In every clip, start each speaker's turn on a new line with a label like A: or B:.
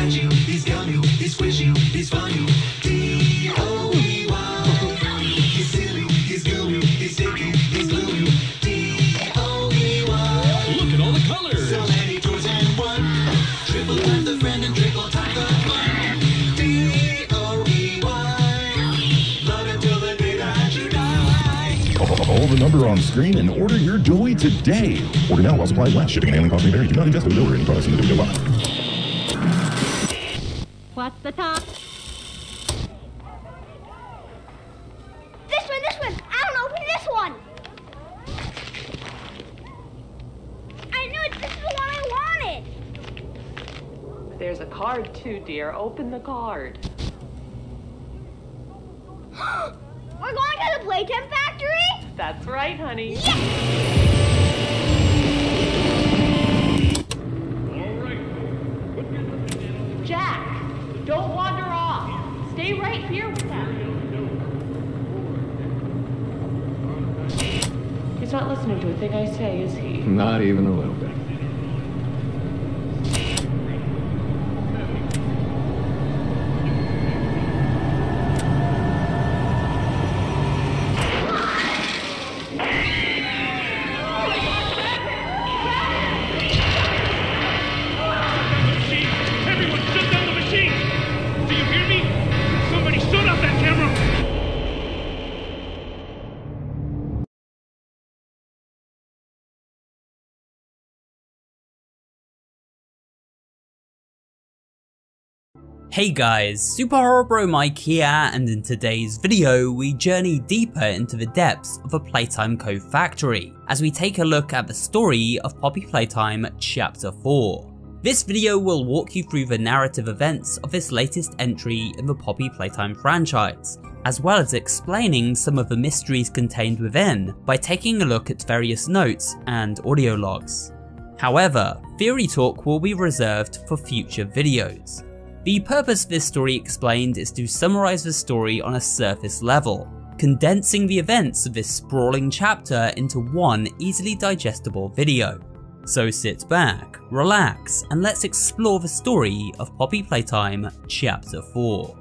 A: stretch you, he scale you, he squish you, he's fun you. D-O-E-Y. He's seal you, he's glue you, he's stick you, he's glue you. D-O-E-Y.
B: Look at all the colors.
A: So many toys and one. Triple time the friend and triple time the fun. D-O-E-Y. Love him till the day that you die.
C: Call the number on screen and order your joy today. Order now while supplies last. Shipping and handling costs may vary. Do not ingest or deliver any products in the video box.
D: What's the top? This one! I don't know, open this one! I knew it, this is the one I wanted!
E: There's a card too, dear. Open the card.
D: We're going to the Playtime factory?
E: That's right, honey.
D: Yes!
E: Jack, don't wander off. Stay right here with them. He's not listening to a thing I say, is he?
B: Not even a little bit.
F: Hey guys, Super Horror Bro Mike here, and in today's video we journey deeper into the depths of a Playtime co-factory as we take a look at the story of Poppy Playtime Chapter 4. This video will walk you through the narrative events of this latest entry in the Poppy Playtime franchise, as well as explaining some of the mysteries contained within by taking a look at various notes and audio logs. However, theory talk will be reserved for future videos. The purpose of this story explained is to summarize the story on a surface level, condensing the events of this sprawling chapter into one easily digestible video. So sit back, relax, and let's explore the story of Poppy Playtime Chapter 4.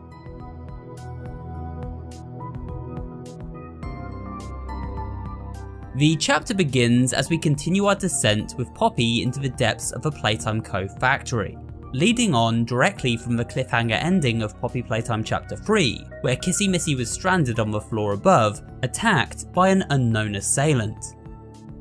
F: The chapter begins as we continue our descent with Poppy into the depths of a Playtime Co. factory, leading on directly from the cliffhanger ending of Poppy Playtime Chapter 3, where Kissy Missy was stranded on the floor above, attacked by an unknown assailant.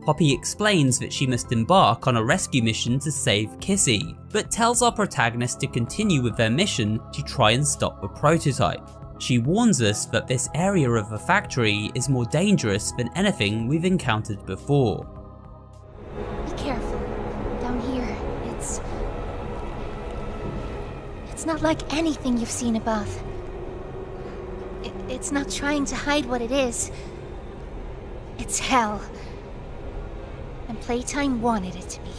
F: Poppy explains that she must embark on a rescue mission to save Kissy, but tells our protagonist to continue with their mission to try and stop the prototype. She warns us that this area of the factory is more dangerous than anything we've encountered before.
G: Be careful. Down here, it's not like anything you've seen above. It's not trying to hide what it is. It's hell. And Playtime wanted it to be.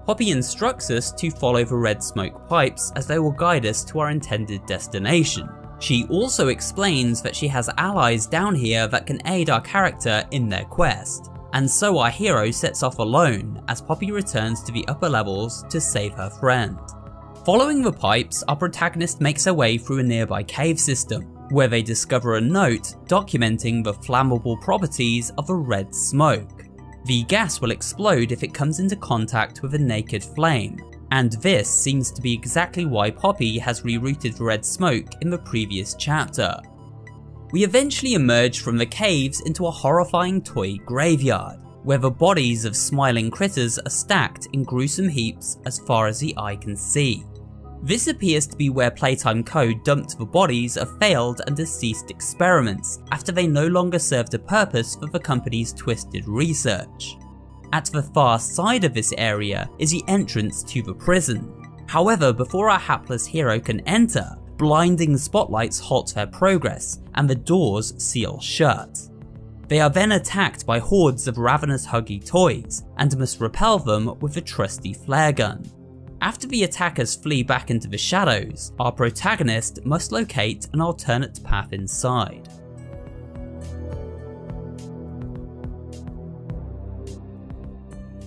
F: Poppy instructs us to follow the red smoke pipes as they will guide us to our intended destination. She also explains that she has allies down here that can aid our character in their quest, and so our hero sets off alone as Poppy returns to the upper levels to save her friend. Following the pipes, our protagonist makes her way through a nearby cave system, where they discover a note documenting the flammable properties of a red smoke. The gas will explode if it comes into contact with a naked flame, and this seems to be exactly why Poppy has rerouted the red smoke in the previous chapter. We eventually emerge from the caves into a horrifying toy graveyard, where the bodies of smiling critters are stacked in gruesome heaps as far as the eye can see. This appears to be where Playtime Co. dumped the bodies of failed and deceased experiments after they no longer served a purpose for the company's twisted research. At the far side of this area is the entrance to the prison. However, before our hapless hero can enter, blinding spotlights halt their progress and the doors seal shut. They are then attacked by hordes of ravenous huggy toys and must repel them with a trusty flare gun. After the attackers flee back into the shadows, our protagonist must locate an alternate path inside.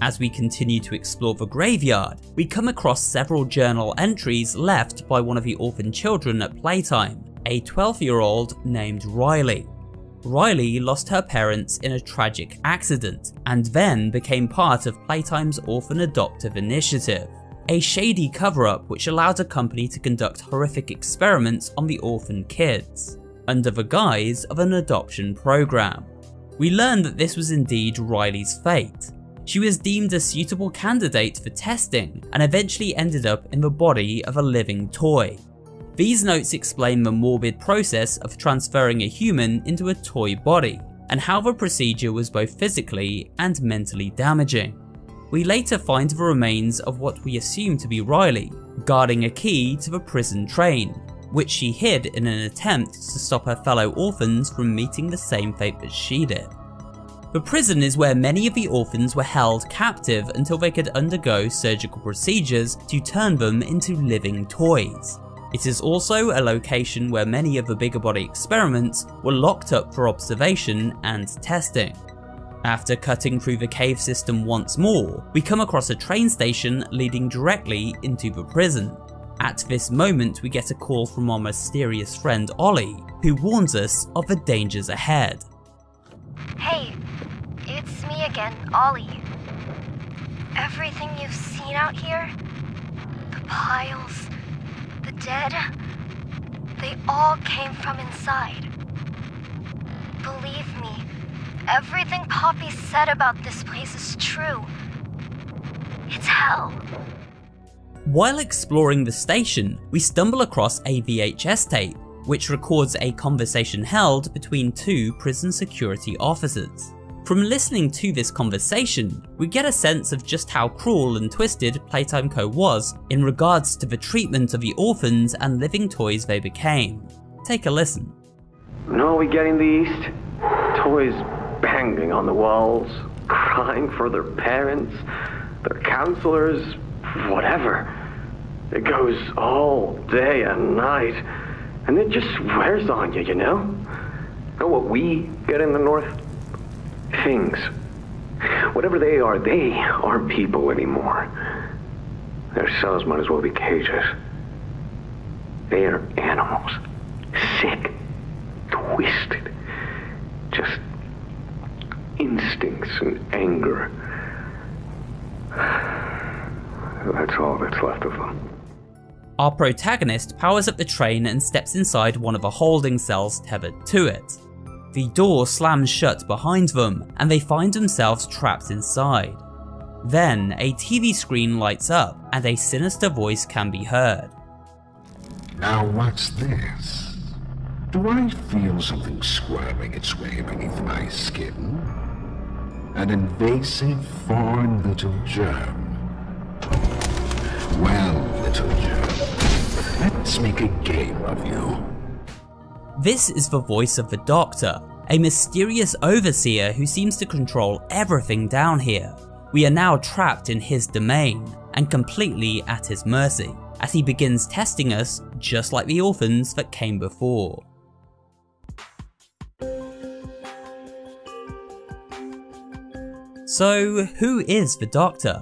F: As we continue to explore the graveyard, we come across several journal entries left by one of the orphan children at Playtime, a 12-year-old named Riley. Riley lost her parents in a tragic accident and then became part of Playtime's Orphan Adoptive Initiative, a shady cover-up which allowed a company to conduct horrific experiments on the orphan kids, under the guise of an adoption program. We learn that this was indeed Riley's fate. She was deemed a suitable candidate for testing and eventually ended up in the body of a living toy. These notes explain the morbid process of transferring a human into a toy body, and how the procedure was both physically and mentally damaging. We later find the remains of what we assume to be Riley, guarding a key to the prison train, which she hid in an attempt to stop her fellow orphans from meeting the same fate that she did. The prison is where many of the orphans were held captive until they could undergo surgical procedures to turn them into living toys. It is also a location where many of the bigger body experiments were locked up for observation and testing. After cutting through the cave system once more, we come across a train station leading directly into the prison. At this moment, we get a call from our mysterious friend Ollie, who warns us of the dangers ahead.
G: Hey, it's me again, Ollie. Everything you've seen out here, the piles, the dead, they all came from inside. Believe me, everything Poppy said about this place is true. It's hell.
F: While exploring the station, we stumble across a VHS tape, which records a conversation held between two prison security officers. From listening to this conversation, we get a sense of just how cruel and twisted Playtime Co. was in regards to the treatment of the orphans and living toys they became. Take a listen.
H: You know what we get in the East? Toys banging on the walls, crying for their parents, their counselors, whatever. It goes all day and night, and it just wears on you, you know? Know what we get in the North? Things. Whatever they aren't people anymore. Their cells might as well be cages. They are animals. Sick. Twisted. Just instincts and anger. That's all that's left of them.
F: Our protagonist powers up the train and steps inside one of the holding cells tethered to it. The door slams shut behind them, and they find themselves trapped inside. Then, a TV screen lights up, and a sinister voice can be heard.
B: Now what's this? Do I feel something squirming its way beneath my skin? An invasive foreign little germ. Well, little germ, let's make a game of you.
F: This is the voice of the Doctor, a mysterious overseer who seems to control everything down here. We are now trapped in his domain, and completely at his mercy, as he begins testing us just like the orphans that came before. So, who is the Doctor?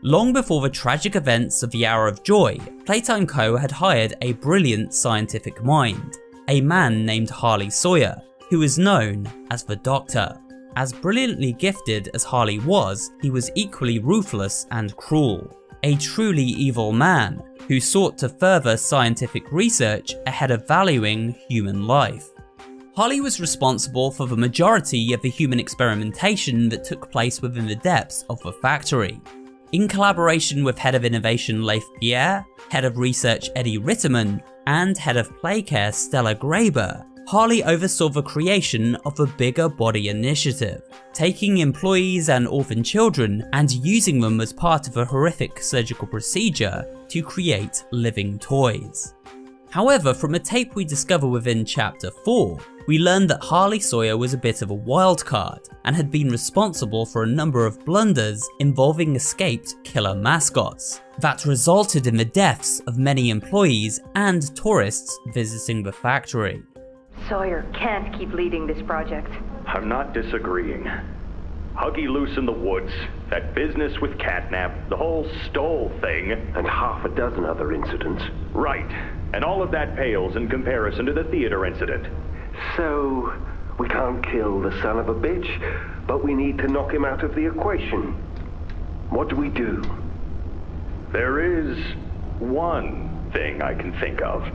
F: Long before the tragic events of the Hour of Joy, Playtime Co. had hired a brilliant scientific mind, a man named Harley Sawyer, who is known as the Doctor. As brilliantly gifted as Harley was, he was equally ruthless and cruel, a truly evil man who sought to further scientific research ahead of valuing human life. Harley was responsible for the majority of the human experimentation that took place within the depths of the factory. In collaboration with Head of Innovation Leif Pierre, Head of Research Eddie Ritterman, and Head of Playcare Stella Graber, Harley oversaw the creation of the Bigger Body Initiative, taking employees and orphan children and using them as part of a horrific surgical procedure to create living toys. However, from a tape we discover within Chapter 4, we learn that Harley Sawyer was a bit of a wild card and had been responsible for a number of blunders involving escaped killer mascots that resulted in the deaths of many employees and tourists visiting the factory.
I: Sawyer can't keep leading this project.
H: I'm not disagreeing. Huggy loose in the woods,
J: That business with Catnap, the whole stole thing.
H: And half a dozen other incidents.
J: Right. And all of that pales in comparison to the theater incident.
H: So, we can't kill the son of a bitch, but we need to knock him out of the equation. What do we do?
J: There is one thing I can think of.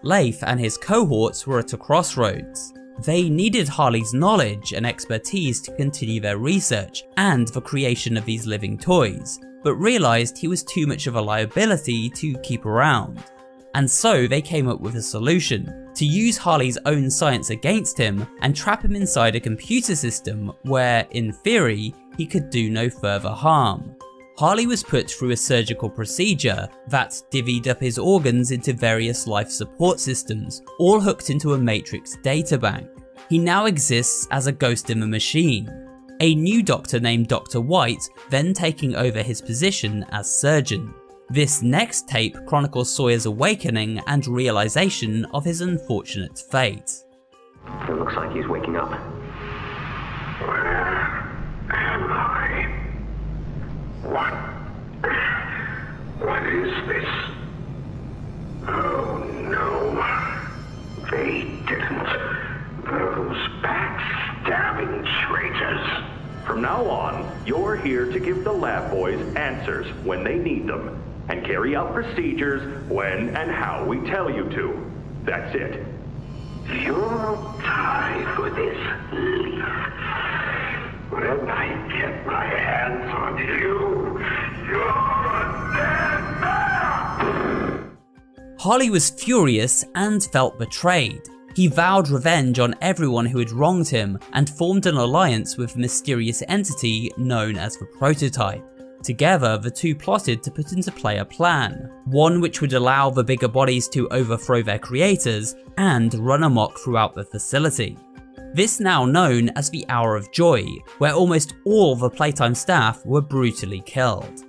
F: Leif and his cohorts were at a crossroads. They needed Harley's knowledge and expertise to continue their research and the creation of these living toys, but realised he was too much of a liability to keep around. And so they came up with a solution: to use Harley's own science against him and trap him inside a computer system where, in theory, he could do no further harm. Harley was put through a surgical procedure that divvied up his organs into various life support systems, all hooked into a Matrix databank. He now exists as a ghost in the machine. A new doctor named Dr. White then taking over his position as surgeon. This next tape chronicles Sawyer's awakening and realization of his unfortunate fate.
H: It looks like he's waking up.
B: Where am I? What is this? Oh no. They didn't. Those backstabbing traitors.
J: From now on, you're here to give the lab boys answers when they need them, and carry out procedures when and how we tell you to. That's it.
B: You'll die for this, Leaf. When I get my hands on you, you're a dead man!
F: Harley was furious and felt betrayed. He vowed revenge on everyone who had wronged him and formed an alliance with the mysterious entity known as the Prototype. Together, the two plotted to put into play a plan, one which would allow the bigger bodies to overthrow their creators and run amok throughout the facility. This now known as the Hour of Joy, where almost all the Playtime staff were brutally killed.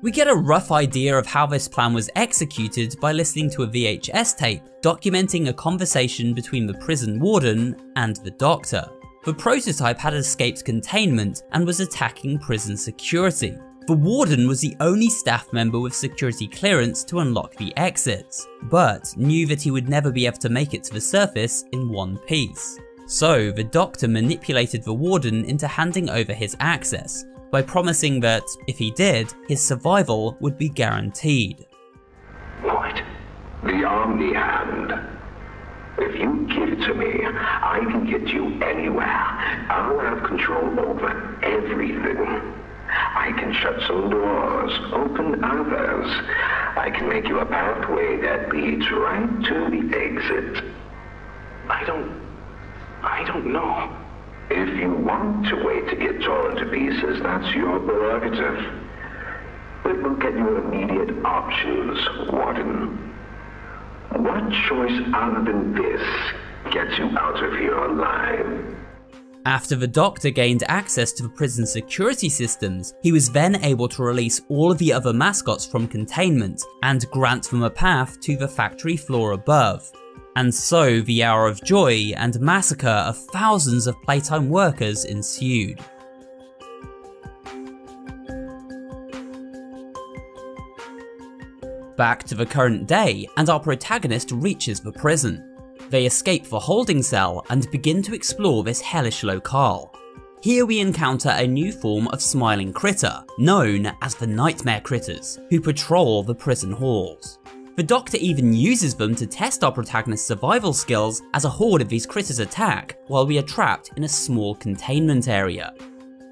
F: We get a rough idea of how this plan was executed by listening to a VHS tape documenting a conversation between the prison warden and the doctor. The Prototype had escaped containment and was attacking prison security. The warden was the only staff member with security clearance to unlock the exits, but knew that he would never be able to make it to the surface in one piece. So the doctor manipulated the warden into handing over his access, by promising that, if he did, his survival would be guaranteed.
B: What? The Omni Hand. If you give it to me, I can get you anywhere. I'll have control over everything. I can shut some doors, open others. I can make you a pathway that leads right to the exit. I don't know. If you want to wait to get torn to pieces, that's your prerogative. But look at your immediate options, Warden. What choice other than this gets you out of here alive?
F: After the doctor gained access to the prison security systems, he was then able to release all of the other mascots from containment and grant them a path to the factory floor above. And so the Hour of Joy and massacre of thousands of Playtime workers ensued. Back to the current day, and our protagonist reaches the prison. They escape the holding cell and begin to explore this hellish locale. Here we encounter a new form of smiling critter, known as the Nightmare Critters, who patrol the prison halls. The doctor even uses them to test our protagonist's survival skills as a horde of these critters attack while we are trapped in a small containment area.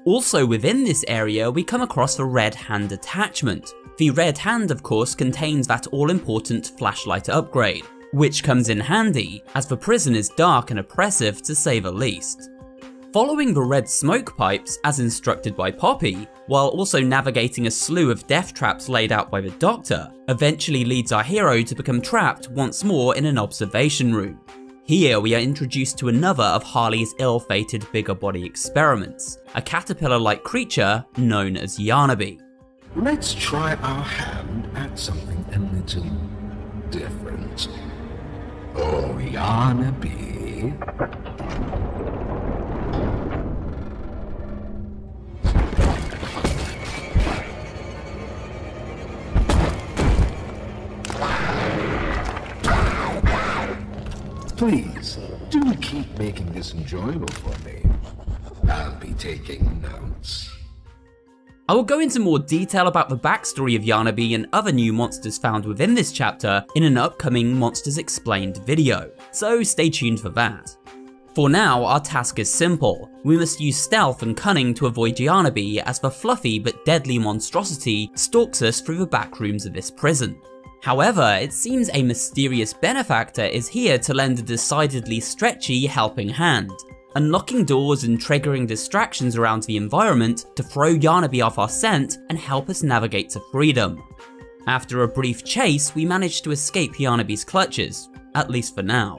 F: Also within this area we come across the Red Hand attachment. The Red Hand of course contains that all-important flashlight upgrade, which comes in handy as the prison is dark and oppressive to say the least. Following the red smoke pipes as instructed by Poppy, while also navigating a slew of death traps laid out by the doctor, eventually leads our hero to become trapped once more in an observation room. Here we are introduced to another of Harley's ill-fated bigger body experiments, a caterpillar-like creature known as Yarnaby.
B: Let's try our hand at something a little different. Oh, Yarnaby. Please, do keep making this enjoyable for me. I'll be taking notes.
F: I will go into more detail about the backstory of Yanabe and other new monsters found within this chapter in an upcoming Monsters Explained video, so stay tuned for that. For now, our task is simple. We must use stealth and cunning to avoid Yanabe as the fluffy but deadly monstrosity stalks us through the back rooms of this prison. However, it seems a mysterious benefactor is here to lend a decidedly stretchy helping hand, unlocking doors and triggering distractions around the environment to throw Yanabe off our scent and help us navigate to freedom. After a brief chase, we manage to escape Yanabe's clutches, at least for now.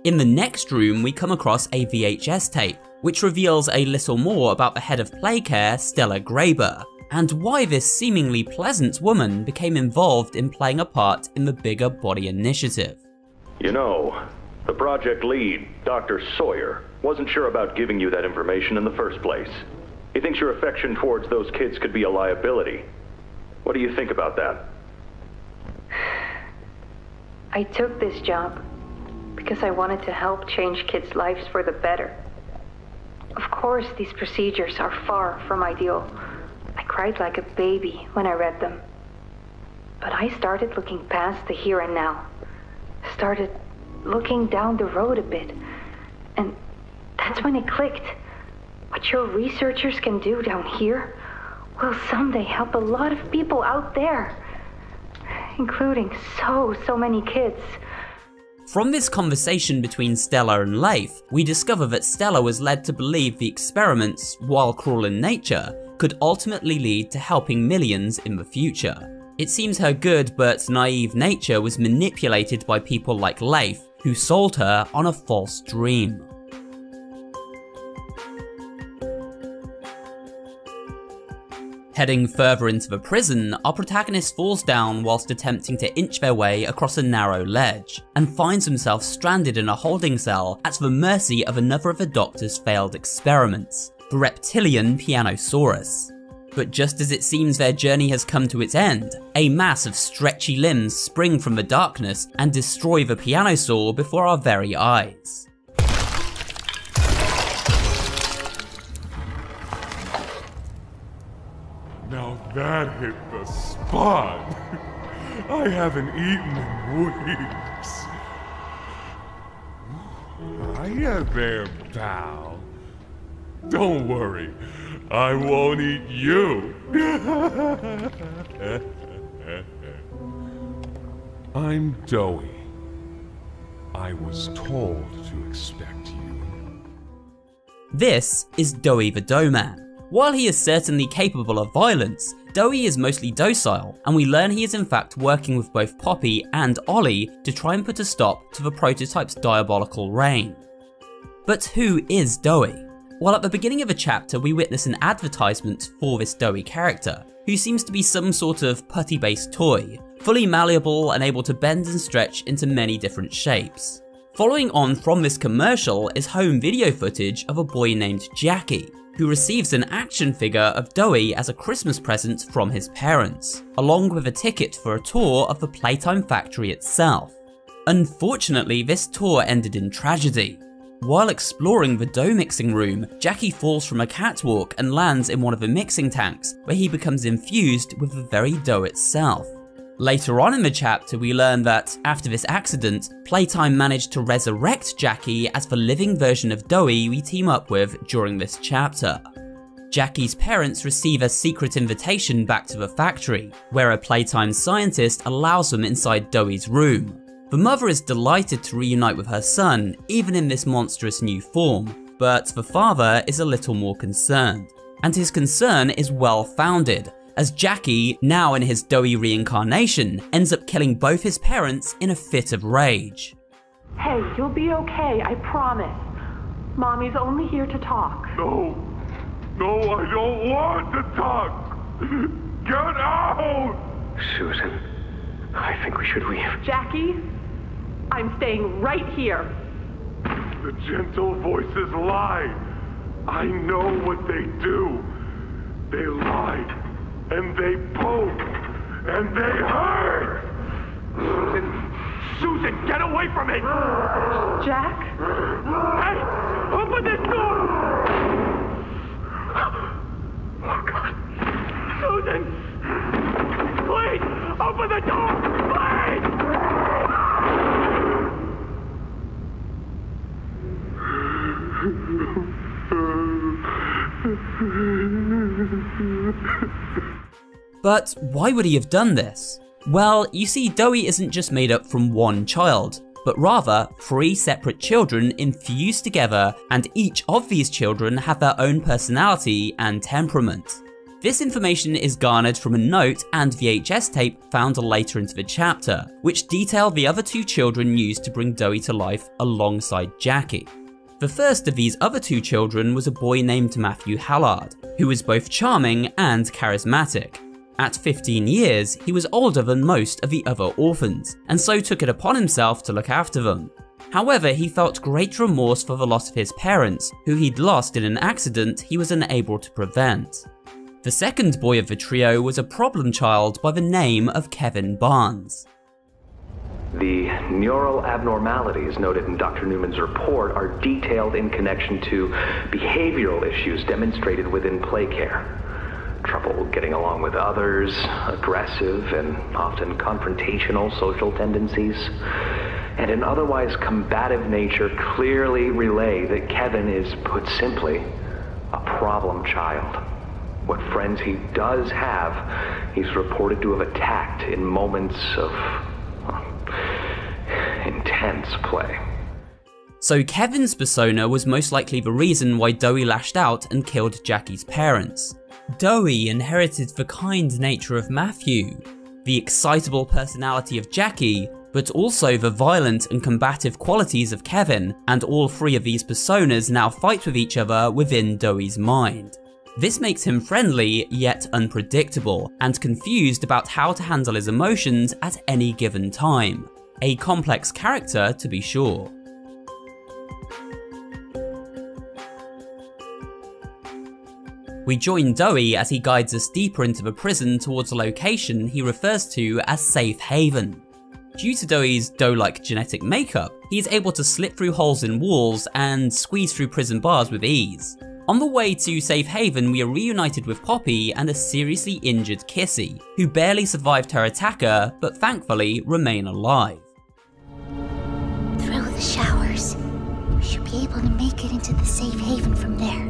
F: In the next room, we come across a VHS tape, which reveals a little more about the head of Playcare, Stella Graber, and why this seemingly pleasant woman became involved in playing a part in the bigger body initiative.
J: You know, the project lead, Dr. Sawyer, wasn't sure about giving you that information in the first place. He thinks your affection towards those kids could be a liability. What do you think about that?
I: I took this job because I wanted to help change kids' lives for the better. Of course, these procedures are far from ideal. I cried like a baby when I read them. But I started looking past the here and now. Started looking down the road a bit. And that's when it clicked. What your researchers can do down here will someday help a lot of people out there. Including so many kids.
F: From this conversation between Stella and Leif, we discover that Stella was led to believe the experiments, while cruel in nature, could ultimately lead to helping millions in the future. It seems her good but naive nature was manipulated by people like Leif, who sold her on a false dream. Heading further into the prison, our protagonist falls down whilst attempting to inch their way across a narrow ledge, and finds himself stranded in a holding cell at the mercy of another of the Doctor's failed experiments, the reptilian Pianosaurus. But just as it seems their journey has come to its end, a mass of stretchy limbs spring from the darkness and destroy the Pianosaur before our very eyes.
K: Now that hit the spot. I haven't eaten in weeks. Hiya there, pal. Don't worry, I won't eat you. I'm Doughy. I was told to expect you.
F: This is Doughy the Doughman. While he is certainly capable of violence, Doughy is mostly docile, and we learn he is in fact working with both Poppy and Ollie to try and put a stop to the prototype's diabolical reign. But who is Doughy? Well, at the beginning of a chapter we witness an advertisement for this Doughy character, who seems to be some sort of putty-based toy, fully malleable and able to bend and stretch into many different shapes. Following on from this commercial is home video footage of a boy named Jackie, who receives an action figure of Doughy as a Christmas present from his parents, along with a ticket for a tour of the Playtime factory itself. Unfortunately, this tour ended in tragedy. While exploring the dough mixing room, Jackie falls from a catwalk and lands in one of the mixing tanks, where he becomes infused with the very dough itself. Later on in the chapter, we learn that, after this accident, Playtime managed to resurrect Jackie as the living version of Doughy we team up with during this chapter. Jackie's parents receive a secret invitation back to the factory, where a Playtime scientist allows them inside Doughy's room. The mother is delighted to reunite with her son, even in this monstrous new form, but the father is a little more concerned. And his concern is well founded, as Jackie, now in his Doughy reincarnation, ends up killing both his parents in a fit of rage.
E: Hey, you'll be okay, I promise. Mommy's only here to talk.
K: No, I don't want to talk. Get out!
H: Susan, I think we should leave.
E: Jackie, I'm staying right here.
K: The gentle voices lie. I know what they do. They lie. And they poke, and they hurt! Susan, get away from me!
E: Jack?
K: Hey! Open this door! Oh, God. Susan! Please! Open the door! Please!
F: But why would he have done this? Well, you see, Dowie isn't just made up from one child, but rather 3 separate children infused together, and each of these children have their own personality and temperament. This information is garnered from a note and VHS tape found later into the chapter, which detail the other 2 children used to bring Dowie to life alongside Jackie. The first of these other 2 children was a boy named Matthew Hallard, who was both charming and charismatic. At 15 years, he was older than most of the other orphans, and so took it upon himself to look after them. However, he felt great remorse for the loss of his parents, who he'd lost in an accident he was unable to prevent. The second boy of the trio was a problem child by the name of Kevin Barnes.
H: The neural abnormalities noted in Dr. Newman's report are detailed in connection to behavioral issues demonstrated within play care. Trouble getting along with others, aggressive and often confrontational social tendencies, and an otherwise combative nature clearly relay that Kevin is, put simply, a problem child. What friends he does have, he's reported to have attacked in moments of intense play.
F: So Kevin's persona was most likely the reason why Dowie lashed out and killed Jackie's parents. Dowie inherited the kind nature of Matthew, the excitable personality of Jackie, but also the violent and combative qualities of Kevin, and all 3 of these personas now fight with each other within Dowie's mind. This makes him friendly, yet unpredictable, and confused about how to handle his emotions at any given time. A complex character, to be sure. We join Dowie as he guides us deeper into the prison towards a location he refers to as Safe Haven. Due to Dowie's dough-like genetic makeup, he is able to slip through holes in walls and squeeze through prison bars with ease. On the way to Safe Haven, we are reunited with Poppy and a seriously injured Kissy, who barely survived her attacker, but thankfully remain alive.
G: Through the showers. We should be able to make it into the Safe Haven from there.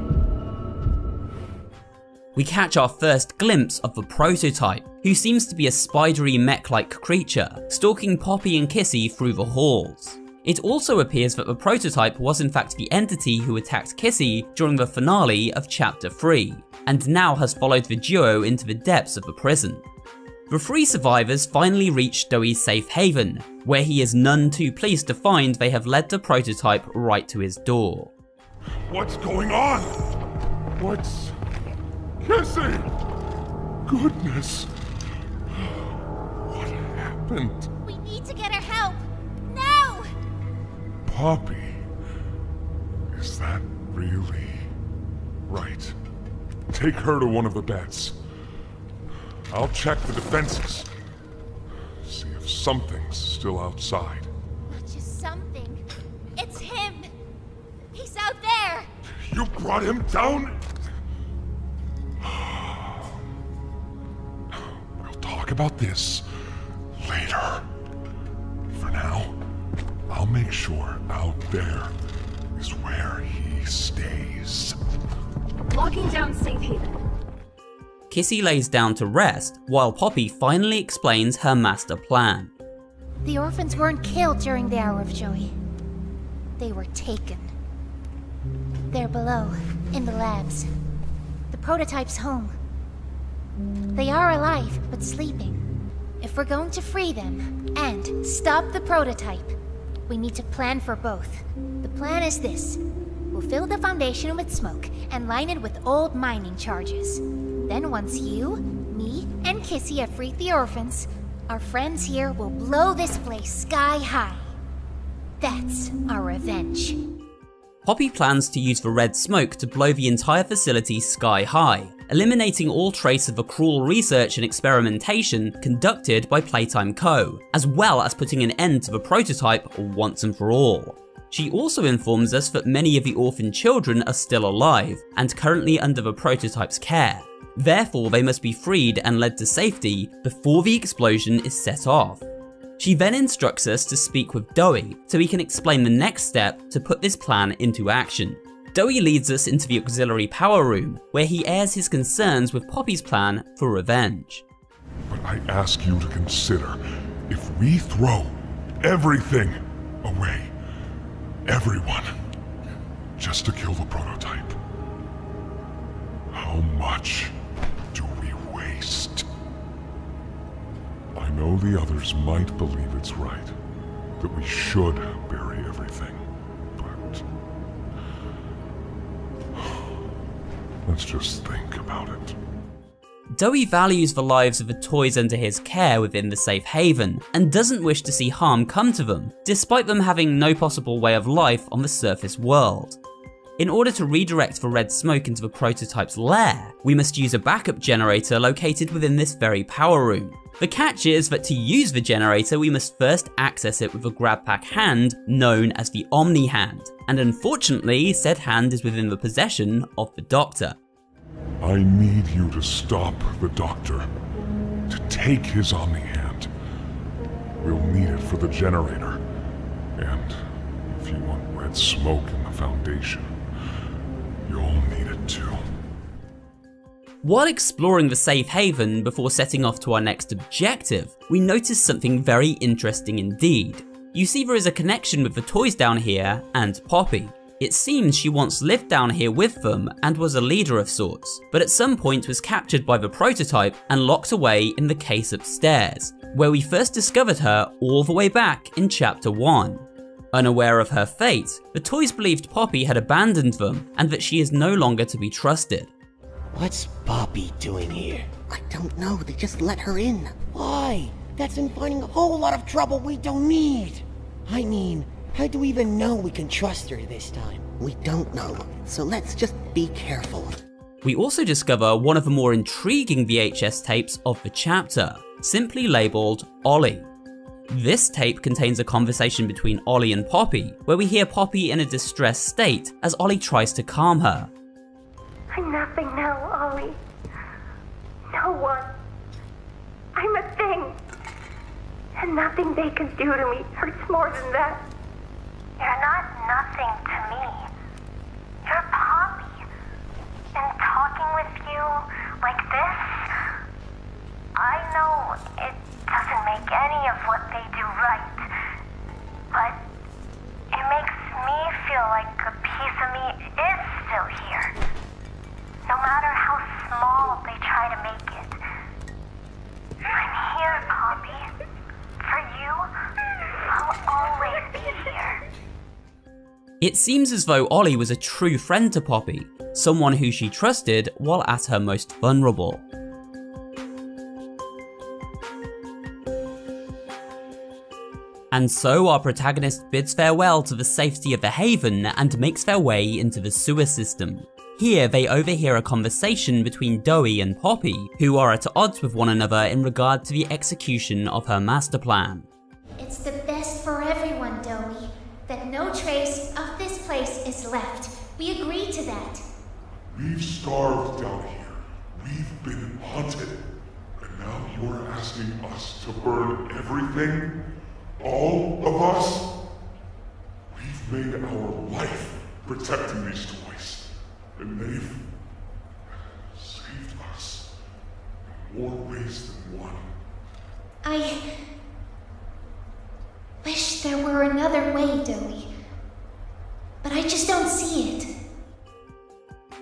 F: We catch our first glimpse of the prototype, who seems to be a spidery mech-like creature, stalking Poppy and Kissy through the halls. It also appears that the prototype was in fact the entity who attacked Kissy during the finale of Chapter 3, and now has followed the duo into the depths of the prison. The 3 survivors finally reach Dowie's Safe Haven, where he is none too pleased to find they have led the prototype right to his door.
K: What's going on? What's... Kissy! Goodness! What happened?
G: We need to get her help! Now!
K: Poppy? Is that really right? Take her to one of the beds. I'll check the defenses. See if something's still outside.
G: Not just something. It's him! He's out there!
K: You brought him down? We'll talk about this later. For now, I'll make sure out there is where he stays.
E: Locking down Safe Haven.
F: Kissy lays down to rest, while Poppy finally explains her master plan.
G: The orphans weren't killed during the Hour of Joy. They were taken. They're below, in the labs. The prototype's home. They are alive, but sleeping. If we're going to free them, and stop the prototype, we need to plan for both. The plan is this. We'll fill the foundation with smoke, and line it with old mining charges. Then once you, me, and Kissy have freed the orphans, our friends here will blow this place sky high. That's our revenge.
F: Poppy plans to use the red smoke to blow the entire facility sky high, eliminating all trace of the cruel research and experimentation conducted by Playtime Co., as well as putting an end to the prototype once and for all. She also informs us that many of the orphaned children are still alive, and currently under the prototype's care. Therefore, they must be freed and led to safety before the explosion is set off. She then instructs us to speak with Dowie so he can explain the next step to put this plan into action. Dowie leads us into the auxiliary power room, where he airs his concerns with Poppy's plan for revenge.
K: But I ask you to consider, if we throw everything away, everyone, just to kill the prototype, how much do we waste? I know the others might believe it's right, that we should bury everything, but let's just think about it.
F: Dowie values the lives of the toys under his care within the safe haven, and doesn't wish to see harm come to them, despite them having no possible way of life on the surface world. In order to redirect the red smoke into the prototype's lair, we must use a backup generator located within this very power room. The catch is that to use the generator, we must first access it with a grab pack hand known as the Omni Hand, and unfortunately, said hand is within the possession of the Doctor.
K: I need you to stop the Doctor, to take his Omni Hand. We'll need it for the generator, and if you want red smoke in the Foundation, you'll need it too.
F: While exploring the safe haven before setting off to our next objective, we notice something very interesting indeed. You see there is a connection with the toys down here and Poppy. It seems she once lived down here with them and was a leader of sorts, but at some point was captured by the prototype and locked away in the case upstairs, where we first discovered her all the way back in Chapter 1. Unaware of her fate, the toys believed Poppy had abandoned them and that she is no longer to be trusted.
L: What's Poppy doing here? I don't know, they just let her in. Why? That's inviting a whole lot of trouble we don't need. I mean, how do we even know we can trust her this time? We don't know, so let's just be careful.
F: We also discover one of the more intriguing VHS tapes of the chapter, simply labelled Ollie. This tape contains a conversation between Ollie and Poppy, where we hear Poppy in a distressed state as Ollie tries to calm her.
D: I'm nothing now, Ollie. No one. I'm a thing. And nothing they can do to me hurts more than that. You're not nothing to me. You're Poppy. And talking with you like this, I know it doesn't make any of what they do right. But it makes me feel like a piece of me is still here. No matter how small they try to make it. I'm here, Poppy. For you, I'll always be here.
F: It seems as though Ollie was a true friend to Poppy, someone who she trusted while at her most vulnerable. And so our protagonist bids farewell to the safety of the haven and makes their way into the sewer system. Here they overhear a conversation between Dowie and Poppy, who are at odds with one another in regard to the execution of her master plan.
G: It's the best for everyone, Dowie, that no trace of this place is left. We agree to that.
K: We've starved down here. We've been hunted. And now you're asking us to burn everything? All of us? We've made our life protecting these toys. And they've saved us in more ways than one.
G: I wish there were another way, Dowie. But I just don't see it.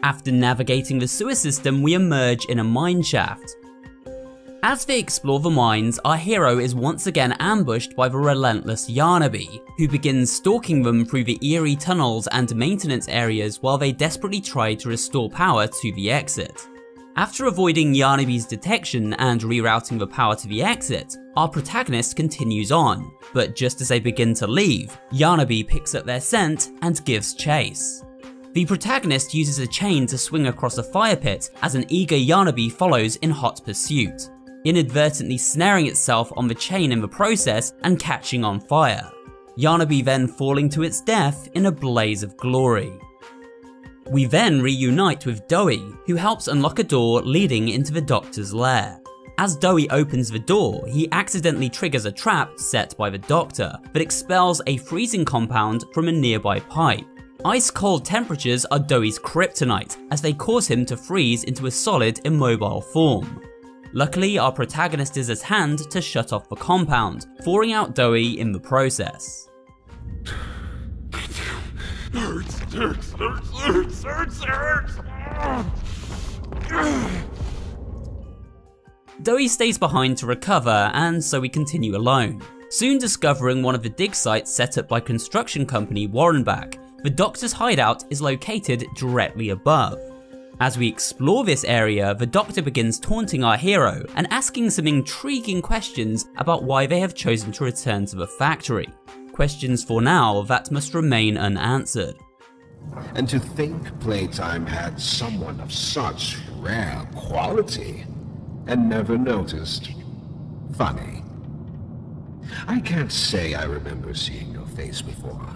F: After navigating the sewer system, we emerge in a mine shaft. As they explore the mines, our hero is once again ambushed by the relentless Yarnaby, who begins stalking them through the eerie tunnels and maintenance areas while they desperately try to restore power to the exit. After avoiding Yarnaby's detection and rerouting the power to the exit, our protagonist continues on, but just as they begin to leave, Yarnaby picks up their scent and gives chase. The protagonist uses a chain to swing across a fire pit as an eager Yanabe follows in hot pursuit, inadvertently snaring itself on the chain in the process and catching on fire. Yanabe then falling to its death in a blaze of glory. We then reunite with Doi, who helps unlock a door leading into the Doctor's lair. As Doi opens the door, he accidentally triggers a trap set by the Doctor that expels a freezing compound from a nearby pipe. Ice-cold temperatures are Doi's kryptonite, as they cause him to freeze into a solid, immobile form. Luckily, our protagonist is at hand to shut off the compound, thawing out Doi in the process. Doi stays behind to recover, and so we continue alone. Soon discovering one of the dig sites set up by construction company Warrenbach, the Doctor's hideout is located directly above. As we explore this area, the Doctor begins taunting our hero and asking some intriguing questions about why they have chosen to return to the factory. Questions for now that must remain unanswered.
B: And to think Playtime had someone of such rare quality and never noticed. Funny. I can't say I remember seeing your face before,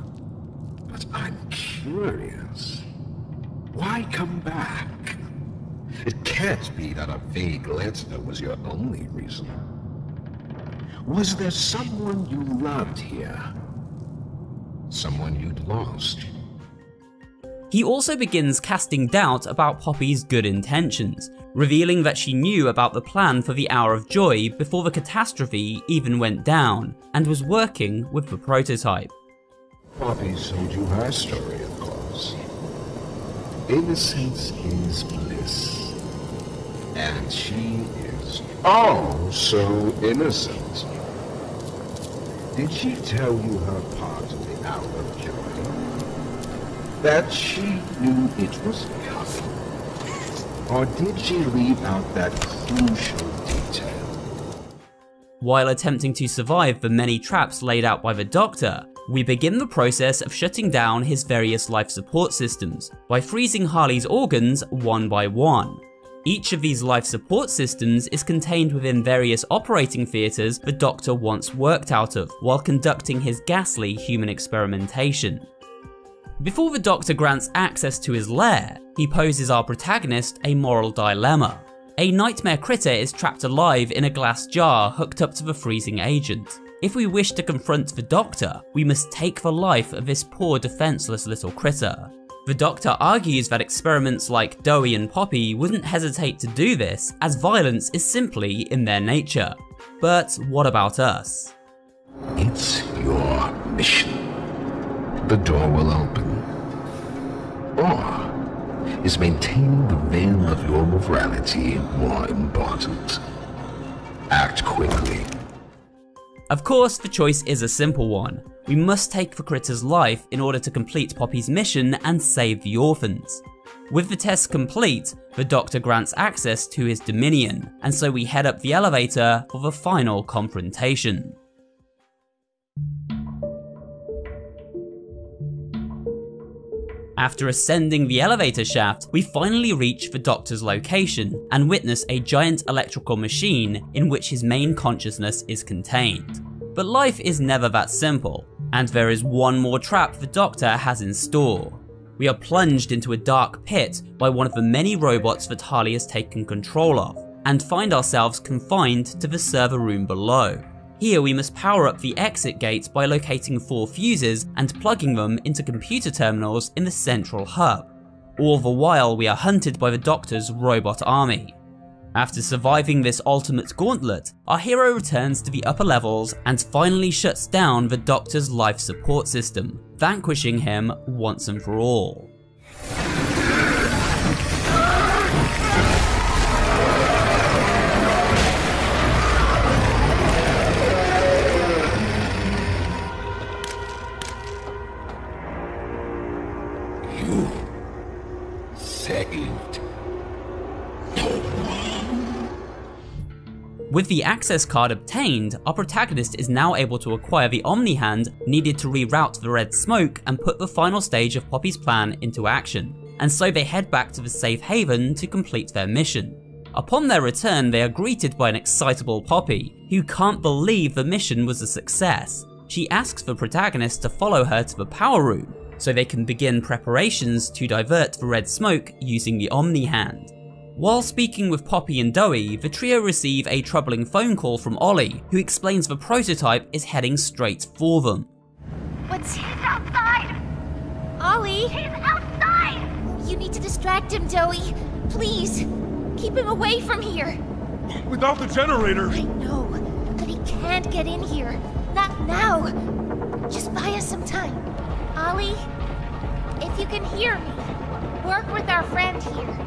B: but I'm curious. Why come back? It can't be that a vague letter was your only reason. Was there someone you loved here? Someone you'd lost?
F: He also begins casting doubt about Poppy's good intentions, revealing that she knew about the plan for the Hour of Joy before the catastrophe even went down, and was working with the prototype.
B: Poppy told you her story, of course. Innocence is bliss. And she is oh so innocent. Did she tell you her part of the Hour of Joy? That she knew it was coming? Or did she leave out that crucial detail?
F: While attempting to survive the many traps laid out by the Doctor, we begin the process of shutting down his various life support systems by freezing Harley's organs one by one. Each of these life support systems is contained within various operating theatres the Doctor once worked out of while conducting his ghastly human experimentation. Before the Doctor grants access to his lair, he poses our protagonist a moral dilemma. A nightmare critter is trapped alive in a glass jar hooked up to the freezing agent. If we wish to confront the Doctor, we must take the life of this poor defenseless little critter. The Doctor argues that experiments like Doi and Poppy wouldn't hesitate to do this, as violence is simply in their nature. But what about us?
B: It's your mission. The door will open. Or is maintaining the veil of your morality more important? Act quickly.
F: Of course, the choice is a simple one. We must take the critter's life in order to complete Poppy's mission and save the orphans. With the test complete, the Doctor grants access to his dominion, and so we head up the elevator for the final confrontation. After ascending the elevator shaft, we finally reach the Doctor's location and witness a giant electrical machine in which his main consciousness is contained. But life is never that simple, and there is one more trap the Doctor has in store. We are plunged into a dark pit by one of the many robots that Harley has taken control of, and find ourselves confined to the server room below. Here we must power up the exit gate by locating 4 fuses and plugging them into computer terminals in the central hub. All the while we are hunted by the Doctor's robot army. After surviving this ultimate gauntlet, our hero returns to the upper levels and finally shuts down the Doctor's life support system, vanquishing him once and for all. With the access card obtained, our protagonist is now able to acquire the Omni-Hand needed to reroute the red smoke and put the final stage of Poppy's plan into action, and so they head back to the safe haven to complete their mission. Upon their return, they are greeted by an excitable Poppy, who can't believe the mission was a success. She asks the protagonist to follow her to the power room, so they can begin preparations to divert the red smoke using the Omni-Hand. While speaking with Poppy and Doey, the trio receive a troubling phone call from Ollie, who explains the prototype is heading straight for them.
G: He's outside! Ollie! He's outside! You need to distract him, Doey. Please, keep him away from here.
K: Without the generator!
G: I know, but he can't get in here. Not now. Just buy us some time. Ollie, if you can hear me, work with our friend here.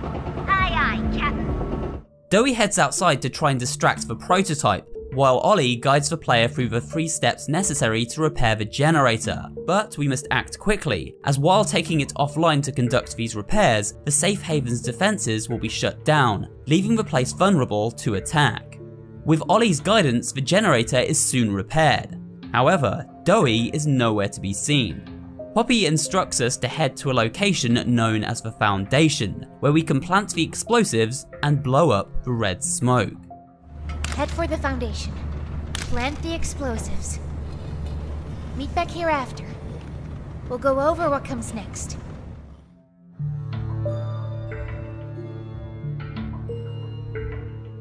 G: Aye, aye, Captain.
F: Doey heads outside to try and distract the prototype, while Ollie guides the player through the 3 steps necessary to repair the generator. But we must act quickly, as while taking it offline to conduct these repairs, the safe haven's defenses will be shut down, leaving the place vulnerable to attack. With Ollie's guidance, the generator is soon repaired. However, Doey is nowhere to be seen. Poppy instructs us to head to a location known as the Foundation, where we can plant the explosives and blow up the red smoke.
G: Head for the Foundation. Plant the explosives. Meet back here after. We'll go over what comes next.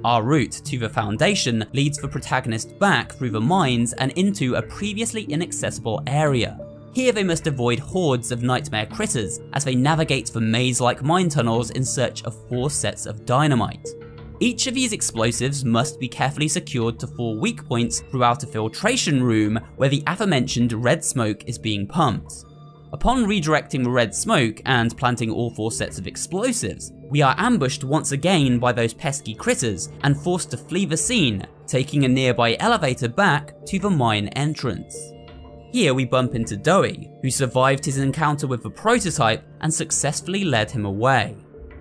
F: Our route to the Foundation leads the protagonist back through the mines and into a previously inaccessible area. Here they must avoid hordes of nightmare critters as they navigate the maze-like mine tunnels in search of 4 sets of dynamite. Each of these explosives must be carefully secured to 4 weak points throughout a filtration room where the aforementioned red smoke is being pumped. Upon redirecting the red smoke and planting all 4 sets of explosives, we are ambushed once again by those pesky critters and forced to flee the scene, taking a nearby elevator back to the mine entrance. Here we bump into Doey, who survived his encounter with the prototype and successfully led him away.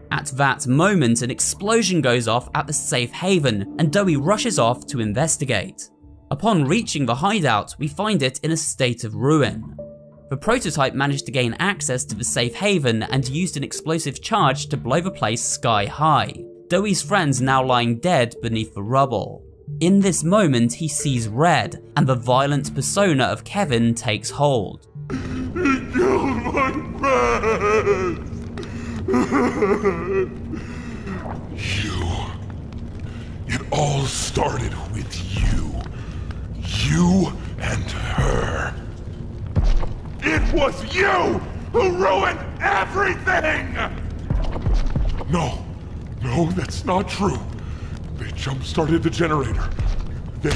F: At that moment, an explosion goes off at the safe haven and Doey rushes off to investigate. Upon reaching the hideout, we find it in a state of ruin. The prototype managed to gain access to the safe haven and used an explosive charge to blow the place sky high. Doey's friends now lying dead beneath the rubble. In this moment, he sees red, and the violent persona of Kevin takes hold.
K: He killed my friend! It all started with you. You and her. It was you who ruined everything! No, that's not true. They jump-started the generator. They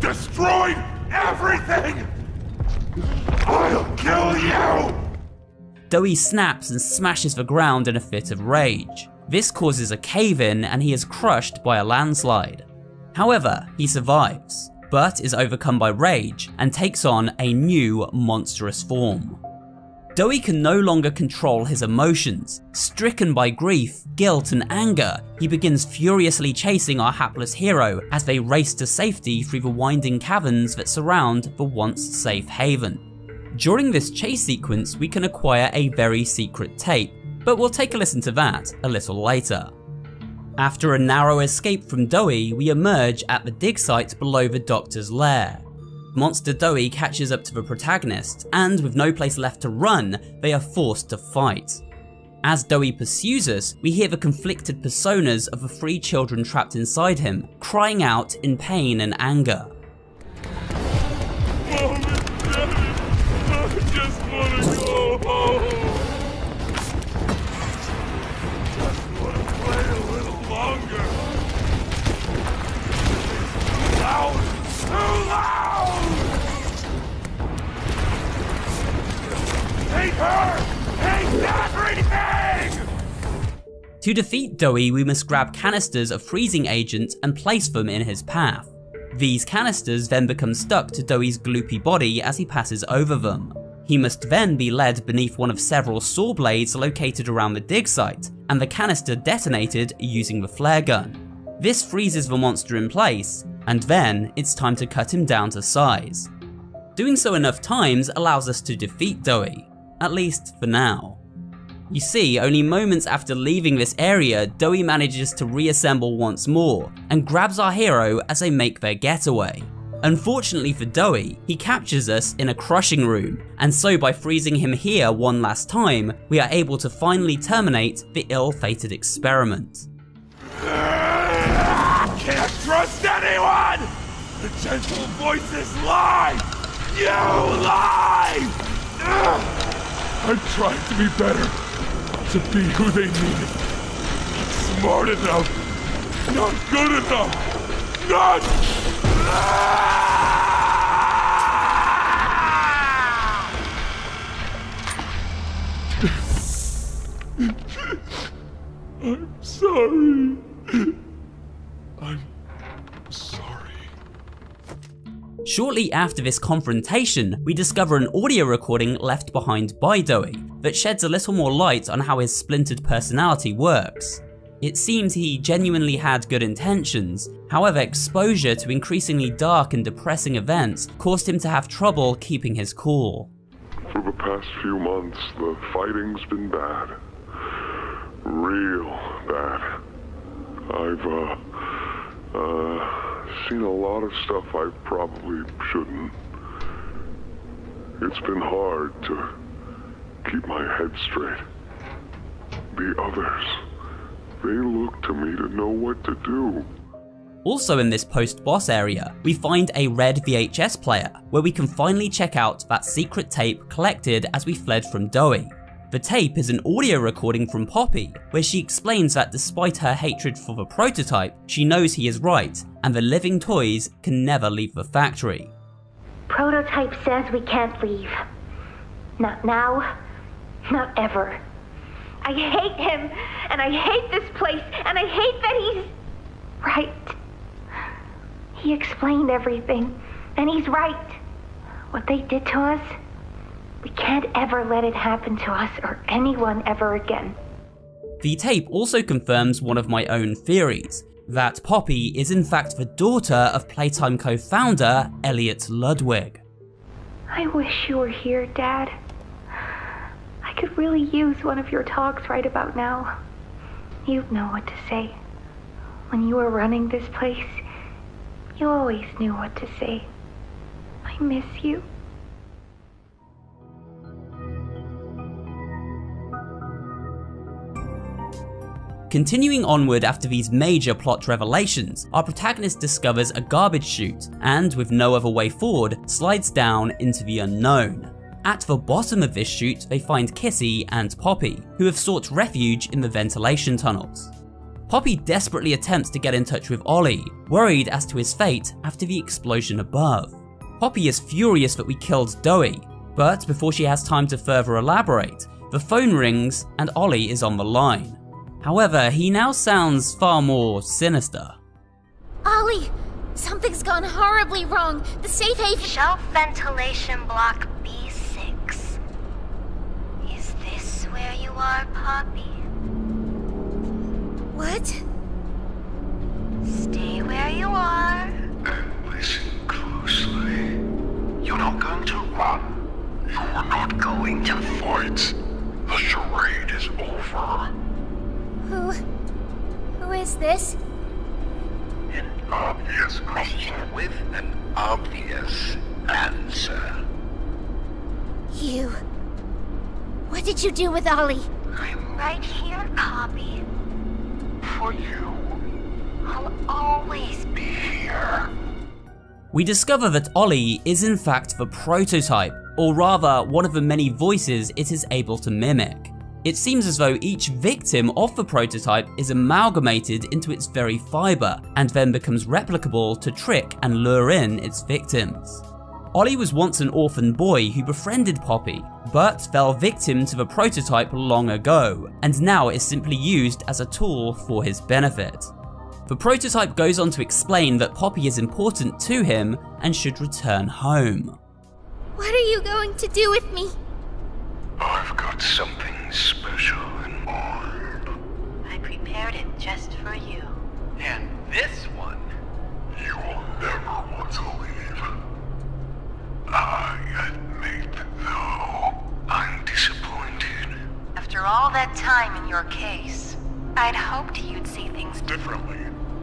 K: destroyed everything! I'll kill you!
F: Doey snaps and smashes the ground in a fit of rage. This causes a cave-in and he is crushed by a landslide. However, he survives, but is overcome by rage and takes on a new monstrous form. Doey can no longer control his emotions. Stricken by grief, guilt and anger, he begins furiously chasing our hapless hero as they race to safety through the winding caverns that surround the once safe haven. During this chase sequence, we can acquire a very secret tape, but we'll take a listen to that a little later. After a narrow escape from Doey, we emerge at the dig site below the Doctor's lair. Monster Doey catches up to the protagonist, and with no place left to run, they are forced to fight. As Doey pursues us, we hear the conflicted personas of the 3 children trapped inside him, crying out in pain and anger.
K: Mom and Daddy, I just want to go home. Just want to play a little longer. Too loud! Too loud! Hate her! Hate everything!
F: To defeat Doey, we must grab canisters of freezing agent and place them in his path. These canisters then become stuck to Doey's gloopy body as he passes over them. He must then be led beneath one of several saw blades located around the dig site, and the canister detonated using the flare gun. This freezes the monster in place, and then it's time to cut him down to size. Doing so enough times allows us to defeat Dowie, at least for now. You see, only moments after leaving this area, Dowie manages to reassemble once more, and grabs our hero as they make their getaway. Unfortunately for Dowie, he captures us in a crushing room, and so by freezing him here one last time, we are able to finally terminate the ill-fated experiment.
K: Can't trust anyone! The gentle voices lie! You lie! I'm trying to be better, to be who they needed. Not smart enough, not good enough, not... I'm sorry. I'm sorry.
F: Shortly after this confrontation, we discover an audio recording left behind by Dowie that sheds a little more light on how his splintered personality works. It seems he genuinely had good intentions, however exposure to increasingly dark and depressing events caused him to have trouble keeping his cool.
K: For the past few months, the fighting's been bad. Real bad. I've, seen a lot of stuff I probably shouldn't. It's been hard to keep my head straight. The others, they look to me to know what to do.
F: Also in this post-boss area, we find a red VHS player, where we can finally check out that secret tape collected as we fled from Dowie. The tape is an audio recording from Poppy, where she explains that despite her hatred for the prototype, she knows he is right, and the living toys can never leave the factory.
D: Prototype says we can't leave. Not now, not ever. I hate him, and I hate this place, and I hate that he's right. He explained everything, and he's right. What they did to us, we can't ever let it happen to us or anyone ever again.
F: The tape also confirms one of my own theories, that Poppy is in fact the daughter of Playtime co-founder Elliot Ludwig.
D: I wish you were here, Dad. I could really use one of your talks right about now. You'd know what to say. When you were running this place, you always knew what to say. I miss you.
F: Continuing onward after these major plot revelations, our protagonist discovers a garbage chute and, with no other way forward, slides down into the unknown. At the bottom of this chute, they find Kissy and Poppy, who have sought refuge in the ventilation tunnels. Poppy desperately attempts to get in touch with Ollie, worried as to his fate after the explosion above. Poppy is furious that we killed Dowie, but before she has time to further elaborate, the phone rings and Ollie is on the line. However, he now sounds far more sinister.
G: Ollie! Something's gone horribly wrong. The safe haven—
M: Shelf ventilation block B6. Is this where you are, Poppy?
G: What?
M: Stay where you are.
B: And listen closely. You're not going to run. You're not going to fight. The charade is over.
G: Who is this?
B: An obvious question with an obvious answer.
G: You... What did you do with Ollie?
M: I'm right here, Poppy.
B: For you.
M: I'll always be
B: here.
F: We discover that Ollie is in fact the prototype, or rather one of the many voices it is able to mimic. It seems as though each victim of the prototype is amalgamated into its very fibre, and then becomes replicable to trick and lure in its victims. Ollie was once an orphan boy who befriended Poppy, but fell victim to the prototype long ago, and now is simply used as a tool for his benefit. The prototype goes on to explain that Poppy is important to him and should return home.
G: What are you going to do with me?
B: I've got something special in mind.
M: I prepared it just for you.
B: And
M: that time in your case, I'd hoped you'd see things differently.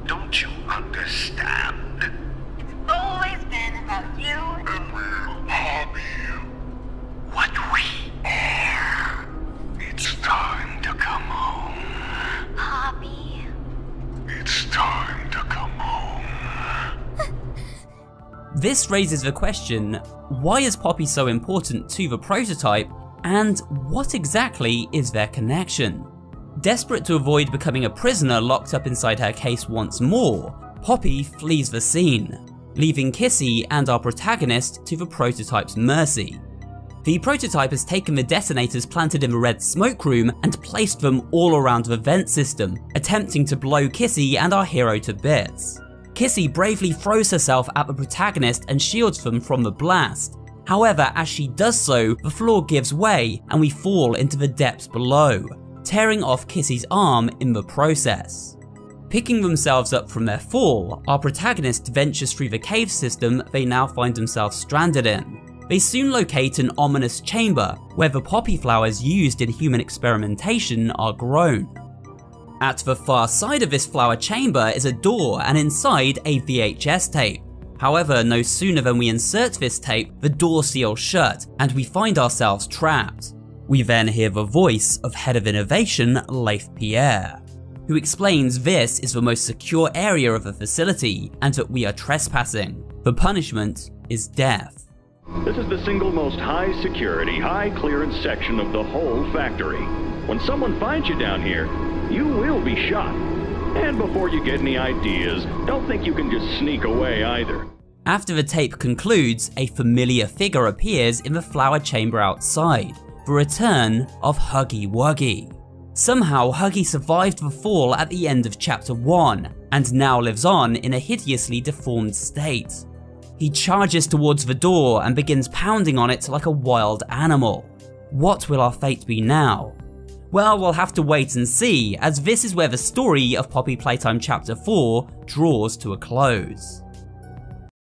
B: Don't you understand?
M: It's always been about you and
B: Hobby. What we are. It's time to come home.
M: Poppy.
B: It's time to come home.
F: This raises the question, why is Poppy so important to the prototype, and what exactly is their connection? Desperate to avoid becoming a prisoner locked up inside her case once more, Poppy flees the scene, leaving Kissy and our protagonist to the prototype's mercy. The prototype has taken the detonators planted in the red smoke room and placed them all around the vent system, attempting to blow Kissy and our hero to bits. Kissy bravely throws herself at the protagonist and shields them from the blast. However, as she does so, the floor gives way and we fall into the depths below, tearing off Kissy's arm in the process. Picking themselves up from their fall, our protagonist ventures through the cave system they now find themselves stranded in. They soon locate an ominous chamber where the poppy flowers used in human experimentation are grown. At the far side of this flower chamber is a door and inside a VHS tape. However, no sooner than we insert this tape, the door seals shut and we find ourselves trapped. We then hear the voice of Head of Innovation, Leif Pierre, who explains this is the most secure area of the facility and that we are trespassing. The punishment is death.
J: This is the single most high security, high clearance section of the whole factory. When someone finds you down here, you will be shot. And before you get any ideas, don't think you can just sneak away either.
F: After the tape concludes, a familiar figure appears in the flower chamber outside, the return of Huggy Wuggy. Somehow Huggy survived the fall at the end of chapter 1, and now lives on in a hideously deformed state. He charges towards the door and begins pounding on it like a wild animal. What will our fate be now? Well, we'll have to wait and see, as this is where the story of Poppy Playtime chapter 4 draws to a close.